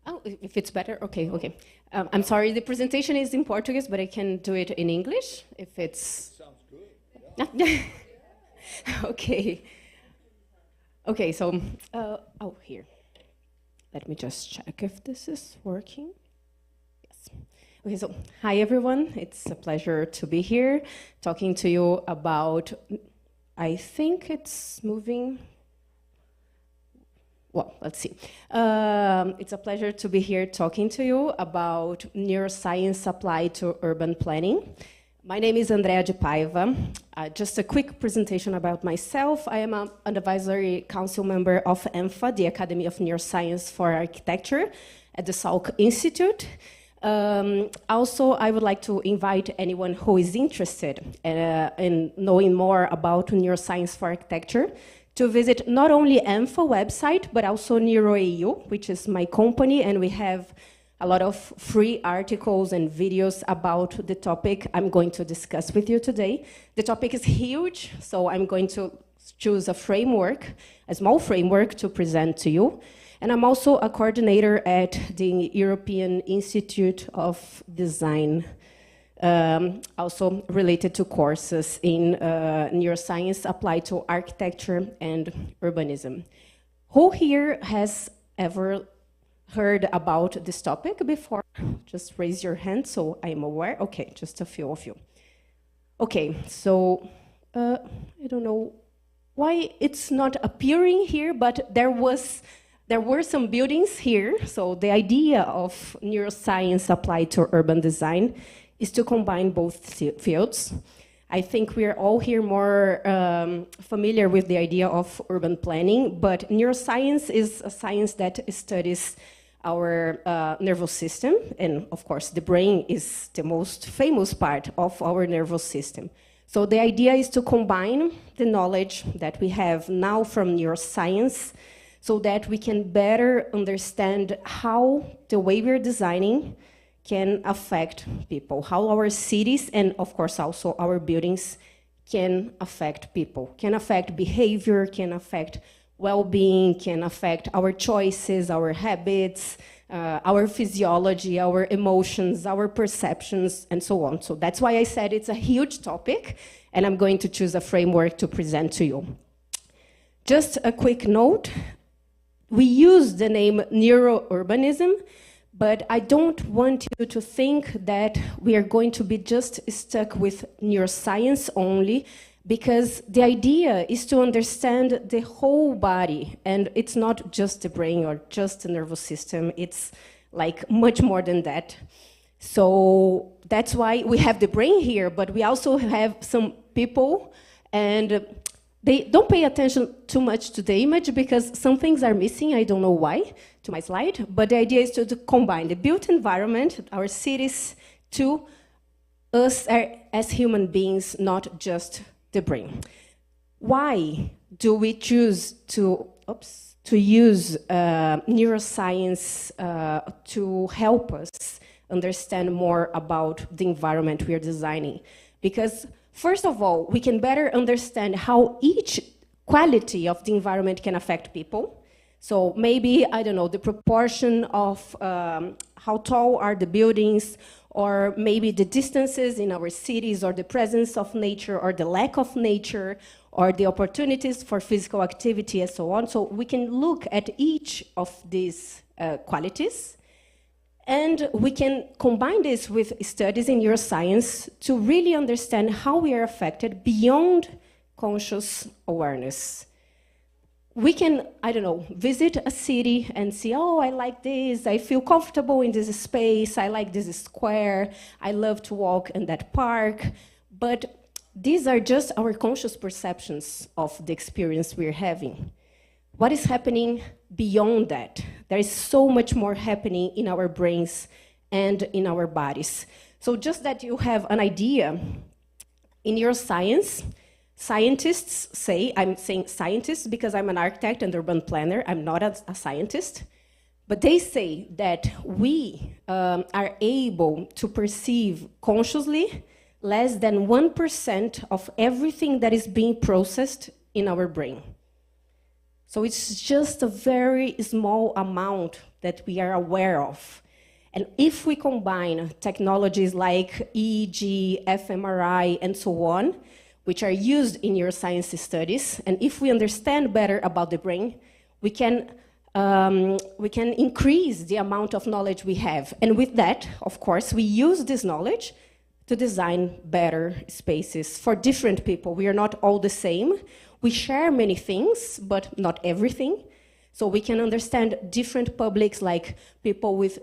Oh, if it's better, okay, okay. I'm sorry, the presentation is in Portuguese, but I can do it in English if it's. Sounds good. Yeah. Okay. Okay, so, oh, here. Let me just check if this is working. Yes. Okay, so hi everyone. It's a pleasure to be here talking to you about, I think it's moving. Well, let's see. It's a pleasure to be here talking to you about neuroscience applied to urban planning. My name is Andrea de Paiva. Just a quick presentation about myself. I am an advisory council member of ENFA, the Academy of Neuroscience for Architecture at the Salk Institute. Also, I would like to invite anyone who is interested in knowing more about neuroscience for architecture to visit not only ENFA website, but also NeuroEU, which is my company, and we have a lot of free articles and videos about the topic I'm going to discuss with you today. The topic is huge, so I'm going to choose a framework, a small framework to present to you. And I'm also a coordinator at the European Institute of Design, also related to courses in neuroscience applied to architecture and urbanism. Who here has ever heard about this topic before? Just raise your hand so I'm aware. Okay, just a few of you. Okay, so I don't know why it's not appearing here, but there were some buildings here. So the idea of neuroscience applied to urban design is to combine both fields. I think we're all here more familiar with the idea of urban planning, but neuroscience is a science that studies our nervous system, and of course the brain is the most famous part of our nervous system. So the idea is to combine the knowledge that we have now from neuroscience so that we can better understand how the way we're designing can affect people, how our cities and of course also our buildings can affect people, can affect behavior, can affect well-being, can affect our choices, our habits, our physiology, our emotions, our perceptions, and so on. So that's why I said it's a huge topic, and I'm going to choose a framework to present to you. Just a quick note, we use the name neurourbanism, but I don't want you to think that we are going to be just stuck with neuroscience only, because the idea is to understand the whole body, and it's not just the brain or just the nervous system, it's like much more than that. So that's why we have the brain here, but we also have some people, and they don't pay attention too much to the image because some things are missing, I don't know why, to my slide, but the idea is to combine the built environment, our cities, to us as human beings, not just the brain. Why do we choose to use neuroscience to help us understand more about the environment we are designing? Because first of all, we can better understand how each quality of the environment can affect people. So maybe, I don't know, the proportion of how tall are the buildings, or maybe the distances in our cities, or the presence of nature, or the lack of nature, or the opportunities for physical activity, and so on. So we can look at each of these qualities, and we can combine this with studies in neuroscience to really understand how we are affected beyond conscious awareness. We can, I don't know, visit a city and see, oh, I like this, I feel comfortable in this space, I like this square, I love to walk in that park. But these are just our conscious perceptions of the experience we're having. What is happening beyond that? There is so much more happening in our brains and in our bodies. So just that you have an idea, in neuroscience, scientists say, I'm saying scientists because I'm an architect and urban planner, I'm not a scientist, but they say that we are able to perceive consciously less than 1% of everything that is being processed in our brain. So it's just a very small amount that we are aware of. And if we combine technologies like EEG, fMRI, and so on, which are used in neuroscience studies, and if we understand better about the brain, we can increase the amount of knowledge we have. And with that, of course, we use this knowledge to design better spaces for different people. We are not all the same. We share many things, but not everything. So we can understand different publics, like people with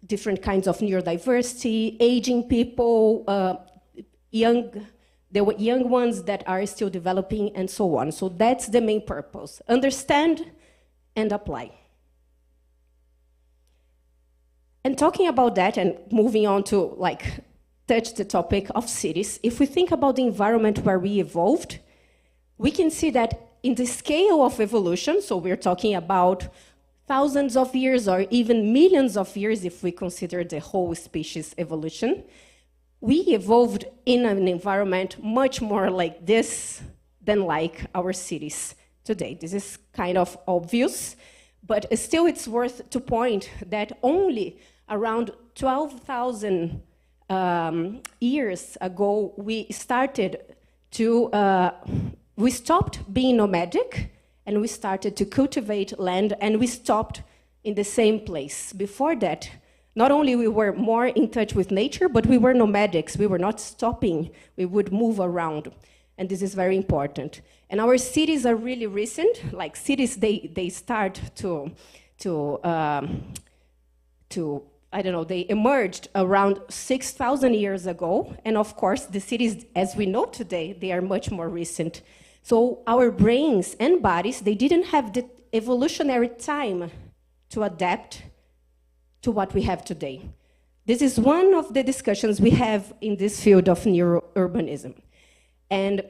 different kinds of neurodiversity, aging people, the young ones that are still developing, and so on. So that's the main purpose. Understand and apply. And talking about that and moving on to touch the topic of cities, if we think about the environment where we evolved, we can see that in the scale of evolution, so we're talking about thousands of years or even millions of years if we consider the whole species evolution, we evolved in an environment much more like this than like our cities today. This is kind of obvious, but still it's worth to point that only around 12,000 years ago, we stopped being nomadic, and we started to cultivate land, and we stopped in the same place. Before that, not only we were more in touch with nature, but we were nomadics. We were not stopping. We would move around, and this is very important. And our cities are really recent. Like cities, they start I don't know, they emerged around 6,000 years ago. And of course, the cities, as we know today, they are much more recent. So our brains and bodies, they didn't have the evolutionary time to adapt to what we have today. This is one of the discussions we have in this field of neurourbanism. And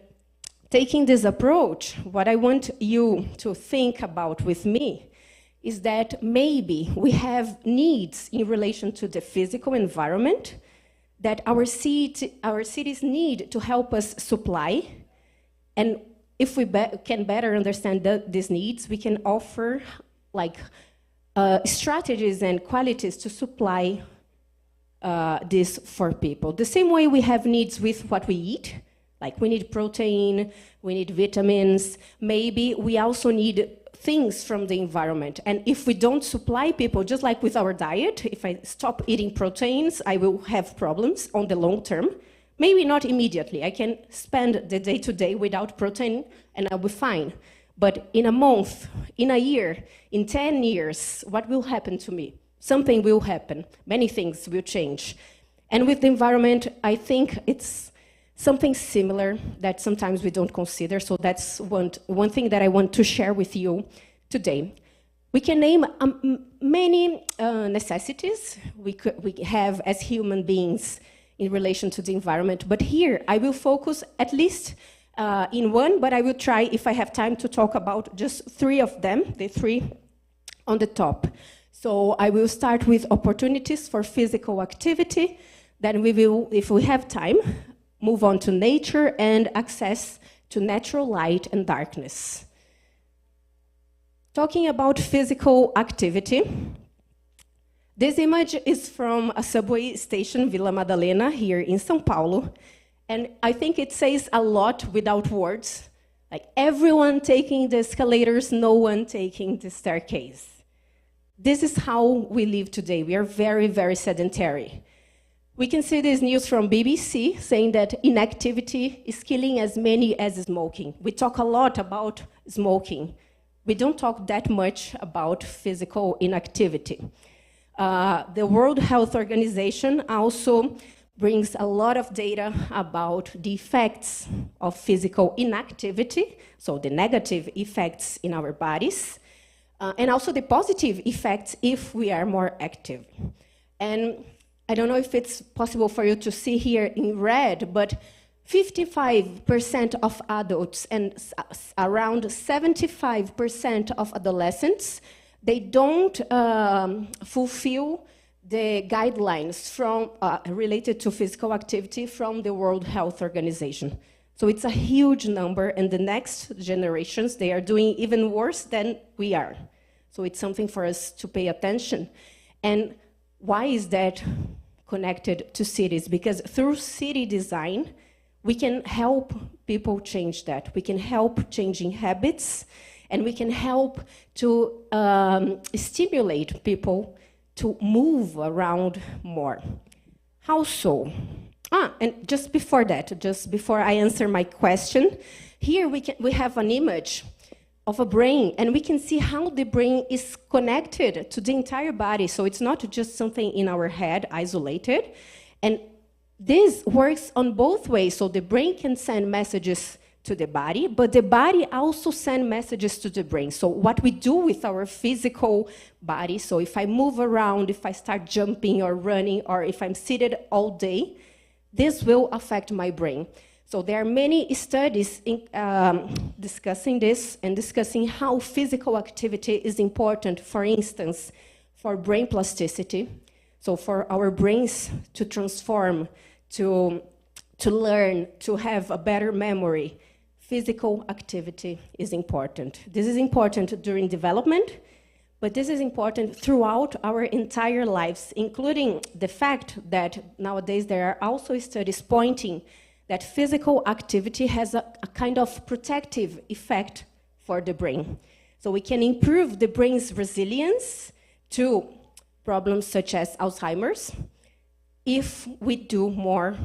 taking this approach, what I want you to think about with me is that maybe we have needs in relation to the physical environment that our cities need to help us supply. And if we can better understand these needs, we can offer strategies and qualities to supply this for people. The same way we have needs with what we eat, like we need protein, we need vitamins, maybe we also need things from the environment. And if we don't supply people, just like with our diet, if I stop eating proteins, I will have problems on the long term. Maybe not immediately. I can spend the day-to-day without protein and I'll be fine. But in a month, in a year, in 10 years, what will happen to me? Something will happen. Many things will change. And with the environment, I think it's something similar that sometimes we don't consider. So that's one thing that I want to share with you today. We can name many necessities we have as human beings in relation to the environment. But here, I will focus at least in one, but I will try, if I have time, to talk about just 3 of them, the 3 on the top. So I will start with opportunities for physical activity. Then we will, if we have time, move on to nature and access to natural light and darkness. Talking about physical activity, this image is from a subway station, Vila Madalena, here in São Paulo. And I think it says a lot without words. Like everyone taking the escalators, no one taking the staircase. This is how we live today. We are very, very sedentary. We can see this news from BBC saying that inactivity is killing as many as smoking. We talk a lot about smoking. We don't talk that much about physical inactivity. The World Health Organization also brings a lot of data about the effects of physical inactivity, so the negative effects in our bodies, and also the positive effects if we are more active. And I don't know if it's possible for you to see here in red, but 55% of adults and around 75% of adolescents, they don't fulfill the guidelines from, related to physical activity from the World Health Organization. So it's a huge number, and the next generations, they are doing even worse than we are. So it's something for us to pay attention. And why is that connected to cities? Because through city design, we can help people change that. We can help changing habits, and we can help to stimulate people to move around more. How so? And just before that, just before I answer my question, here we have an image of a brain, and we can see how the brain is connected to the entire body. So it's not just something in our head, isolated. And this works on both ways. So the brain can send messages to the body, but the body also sends messages to the brain. So what we do with our physical body, so if I move around, if I start jumping or running, or if I'm seated all day, this will affect my brain. So there are many studies discussing this and discussing how physical activity is important, for instance, for brain plasticity. So for our brains to transform, to learn, to have a better memory, physical activity is important. This is important during development, but this is important throughout our entire lives, including the fact that nowadays there are also studies pointing that physical activity has a kind of protective effect for the brain. So we can improve the brain's resilience to problems such as Alzheimer's if we do more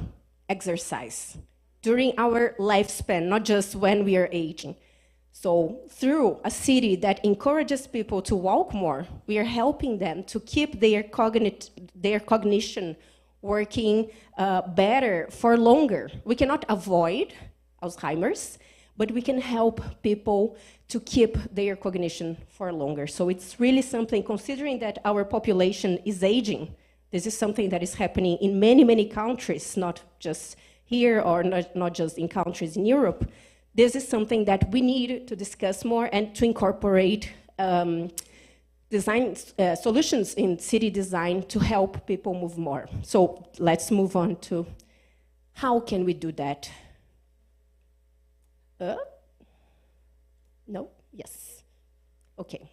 exercise during our lifespan, not just when we are aging. So through a city that encourages people to walk more, we are helping them to keep their cognition working better for longer. We cannot avoid Alzheimer's, but we can help people to keep their cognition for longer. So it's really something, considering that our population is aging, this is something that is happening in many, many countries, not just here or not just in countries in Europe. This is something that we need to discuss more and to incorporate design solutions in city design to help people move more. So let's move on to how can we do that? No? Yes. Okay.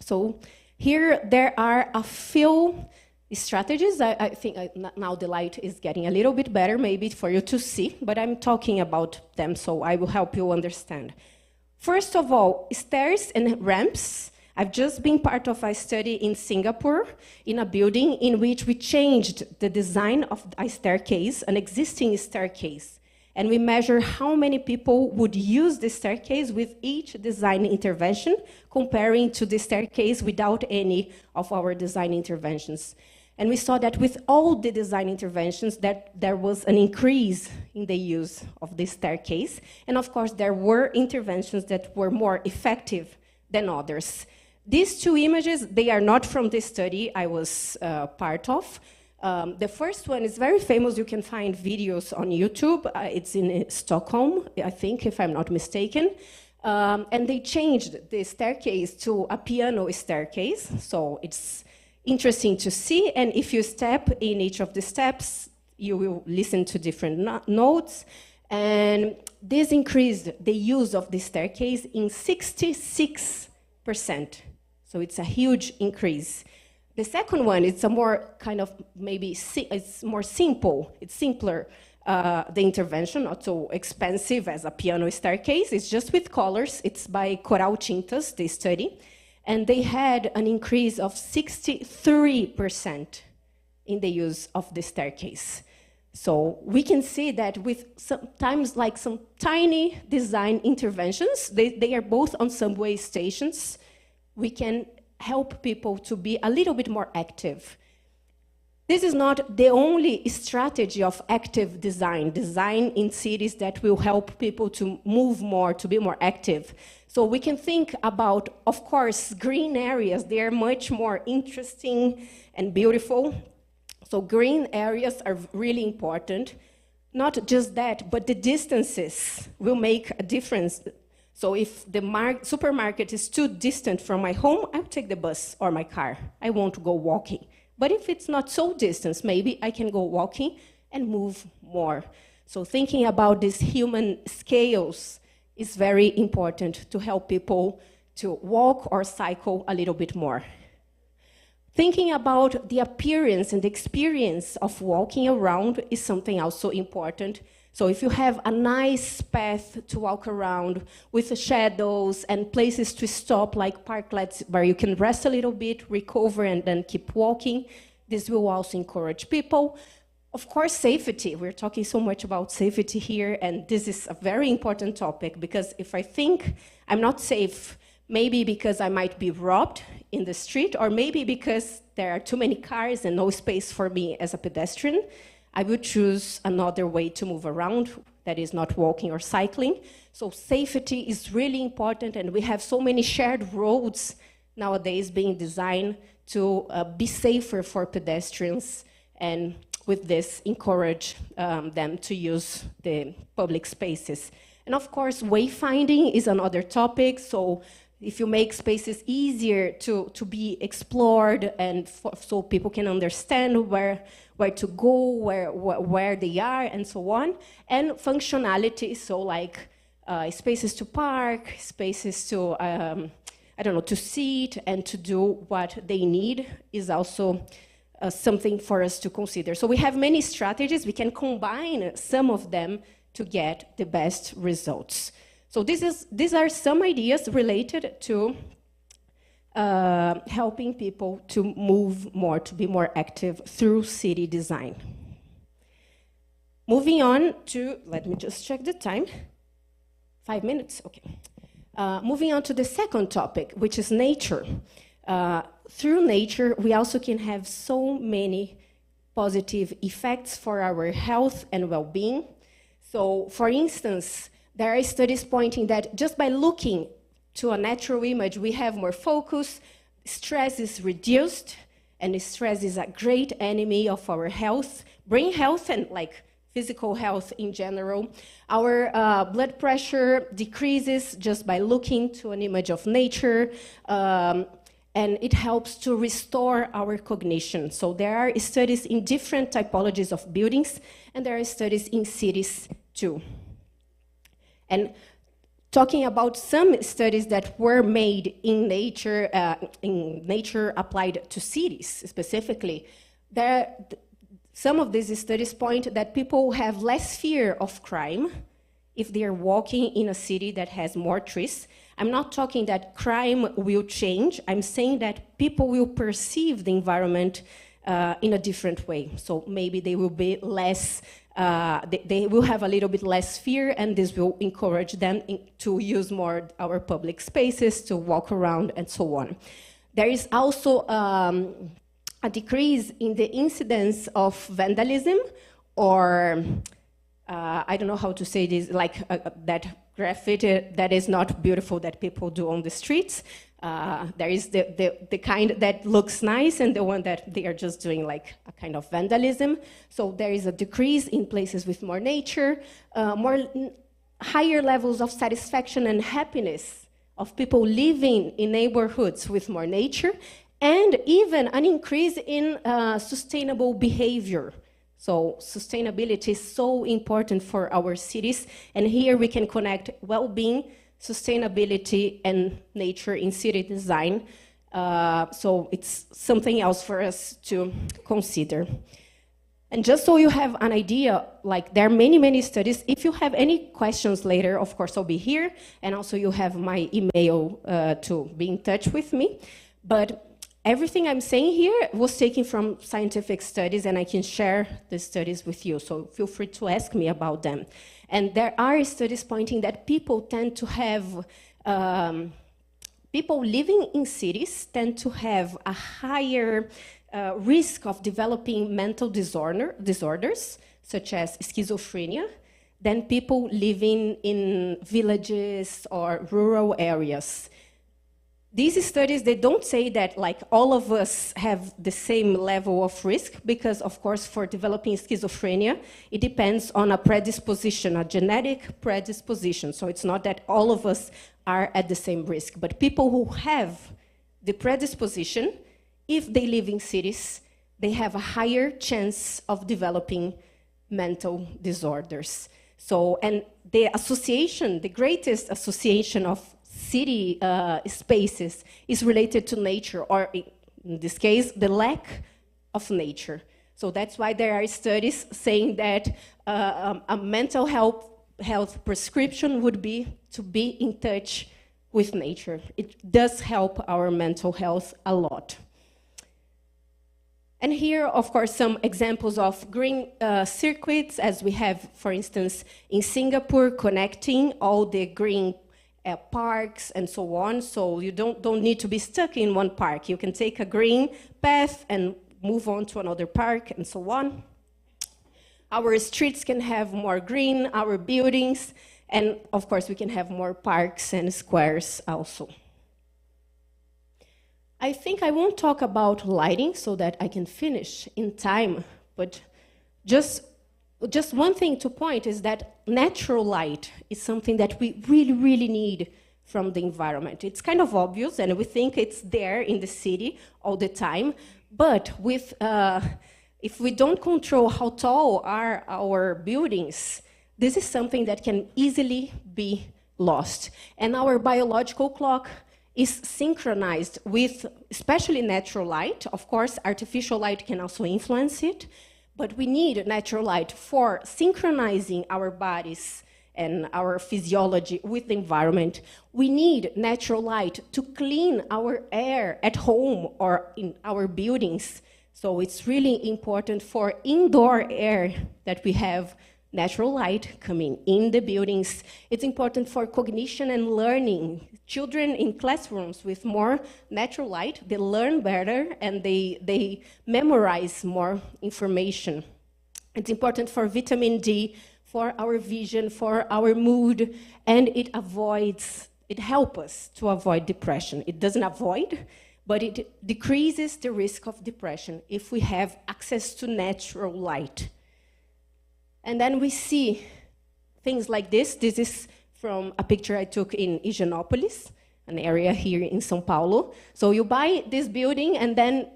So here there are a few strategies. I think now the light is getting a little bit better, maybe for you to see, but I'm talking about them, so I will help you understand. First of all, stairs and ramps. I've just been part of a study in Singapore in a building in which we changed the design of a staircase, an existing staircase. And we measure how many people would use the staircase with each design intervention, comparing to the staircase without any of our design interventions. And we saw that with all the design interventions, that there was an increase in the use of the staircase. And of course, there were interventions that were more effective than others. These two images, they are not from the study I was part of. The first one is very famous. You can find videos on YouTube. It's in Stockholm, I think, if I'm not mistaken. And they changed the staircase to a piano staircase. So it's interesting to see. And if you step in each of the steps, you will listen to different notes. And this increased the use of the staircase in 66%. So it's a huge increase. The second one, it's a more kind of maybe, it's more simple, it's simpler, the intervention, not so expensive as a piano staircase. It's just with colors. It's by Coral Tintas, the study. And they had an increase of 63% in the use of the staircase. So we can see that with sometimes like some tiny design interventions, they are both on subway stations, we can help people to be a little bit more active. This is not the only strategy of active design in cities that will help people to move more, to be more active. So we can think about, of course, green areas. They are much more interesting and beautiful. So green areas are really important. Not just that, but the distances will make a difference. So if the supermarket is too distant from my home, I'll take the bus or my car. I won't go walking. But if it's not so distant, maybe I can go walking and move more. So thinking about these human scales is very important to help people to walk or cycle a little bit more. Thinking about the appearance and the experience of walking around is something also important. So if you have a nice path to walk around with shadows and places to stop, like parklets where you can rest a little bit, recover, and then keep walking, this will also encourage people. Of course, safety. We're talking so much about safety here, and this is a very important topic, because if I think I'm not safe, maybe because I might be robbed in the street, or maybe because there are too many cars and no space for me as a pedestrian, I would choose another way to move around that is not walking or cycling. So safety is really important, and we have so many shared roads nowadays being designed to be safer for pedestrians, and with this, encourage them to use the public spaces. And of course, wayfinding is another topic. So if you make spaces easier to be explored, and so people can understand where to go, where they are, and so on. And functionality, so like spaces to park, spaces to, I don't know, to sit and to do what they need is also something for us to consider. So we have many strategies. We can combine some of them to get the best results. So these are some ideas related to helping people to move more, to be more active through city design. Moving on to, let me just check the time. 5 minutes, okay. Moving on to the second topic, which is nature. Through nature, we also can have so many positive effects for our health and well-being. So, for instance, there are studies pointing that just by looking to a natural image, we have more focus, stress is reduced, and stress is a great enemy of our health, brain health, and like physical health in general. Our blood pressure decreases just by looking to an image of nature, and it helps to restore our cognition. So there are studies in different typologies of buildings, and there are studies in cities too. And talking about some studies that were made in nature applied to cities specifically, some of these studies point that people have less fear of crime if they are walking in a city that has more trees. I'm not talking that crime will change. I'm saying that people will perceive the environment in a different way. So maybe they will be less, they will have a little bit less fear, and this will encourage them to use more our public spaces, to walk around, and so on. There is also a decrease in the incidence of vandalism, or I don't know how to say this, like that graffiti that is not beautiful that people do on the streets. There is the kind that looks nice, and the one that they are just doing like a kind of vandalism. So there is a decrease in places with more nature, higher levels of satisfaction and happiness of people living in neighborhoods with more nature, and even an increase in sustainable behavior. So sustainability is so important for our cities, and here we can connect well-being, sustainability, and nature in city design. So it's something else for us to consider. And just so you have an idea, like there are many, many studies. If you have any questions later, of course, I'll be here, and also you have my email to be in touch with me. But everything I'm saying here was taken from scientific studies, and I can share the studies with you, so feel free to ask me about them. And there are studies pointing that people tend to have, people living in cities tend to have a higher risk of developing mental disorders, such as schizophrenia, than people living in villages or rural areas. These studies, they don't say that like all of us have the same level of risk, because of course for developing schizophrenia, it depends on a predisposition, a genetic predisposition. So it's not that all of us are at the same risk, but people who have the predisposition, if they live in cities, they have a higher chance of developing mental disorders. So, and the association, the greatest association of city spaces is related to nature, or in this case, the lack of nature. So that's why there are studies saying that a mental health prescription would be to be in touch with nature. It does help our mental health a lot. And here, of course, some examples of green circuits, as we have, for instance, in Singapore, connecting all the green parks and so on. So you don't need to be stuck in one park. You can take a green path and move on to another park and so on. Our streets can have more green, our buildings, and of course we can have more parks and squares also. I think I won't talk about lighting so that I can finish in time, but just one thing to point is that natural light is something that we really, really need from the environment. It's kind of obvious, and we think it's there in the city all the time, but if we don't control how tall are our buildings, this is something that can easily be lost. And our biological clock is synchronized with especially natural light. Of course, artificial light can also influence it, but we need natural light for synchronizing our bodies and our physiology with the environment. We need natural light to clean our air at home or in our buildings. So it's really important for indoor air that we have natural light coming in the buildings. It's important for cognition and learning. Children in classrooms with more natural light, they learn better and they memorize more information. It's important for vitamin D, for our vision, for our mood, and it helps us to avoid depression. It doesn't avoid, but it decreases the risk of depression if we have access to natural light. And then we see things like this. This is from a picture I took in Higienópolis, an area here in São Paulo. So you buy this building, and then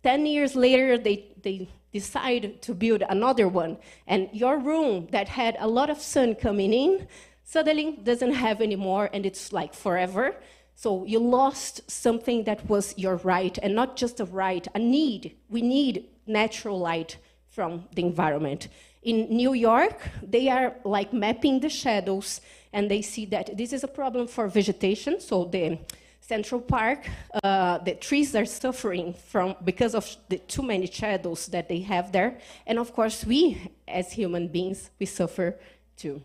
10 years later, they decide to build another one. And your room that had a lot of sun coming in suddenly doesn't have anymore, and it's like forever. So you lost something that was your right, and not just a right, a need. We need natural light from the environment. In New York, they are like mapping the shadows, and they see that this is a problem for vegetation. So the Central Park, the trees are suffering because of the too many shadows that they have there. And of course, we, as human beings, we suffer too.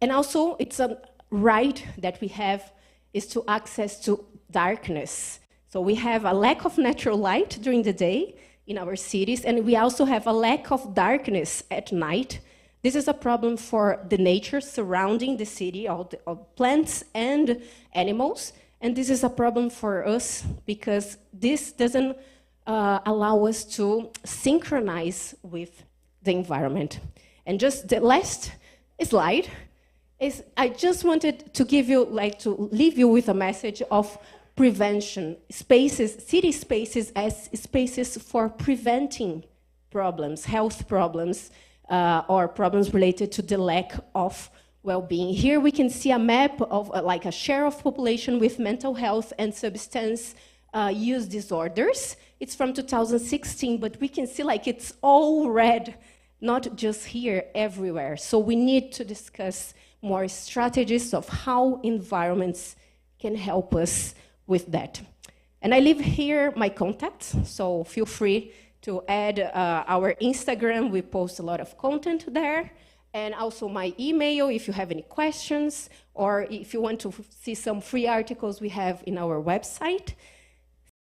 And also, it's a right that we have is to access to darkness. So we have a lack of natural light during the day in our cities, and we also have a lack of darkness at night. This is a problem for the nature surrounding the city, of plants and animals, and this is a problem for us because this doesn't allow us to synchronize with the environment. And just the last slide is I just wanted to give you, to leave you with a message of prevention, city spaces as spaces for preventing problems, health problems, or problems related to the lack of well-being. Here we can see a map of a share of population with mental health and substance use disorders. It's from 2016, but we can see it's all red, not just here, everywhere. So we need to discuss more strategies of how environments can help us with that. And I leave here my contacts, so feel free to add our Instagram. We post a lot of content there, and also my email if you have any questions, or if you want to see some free articles we have in our website.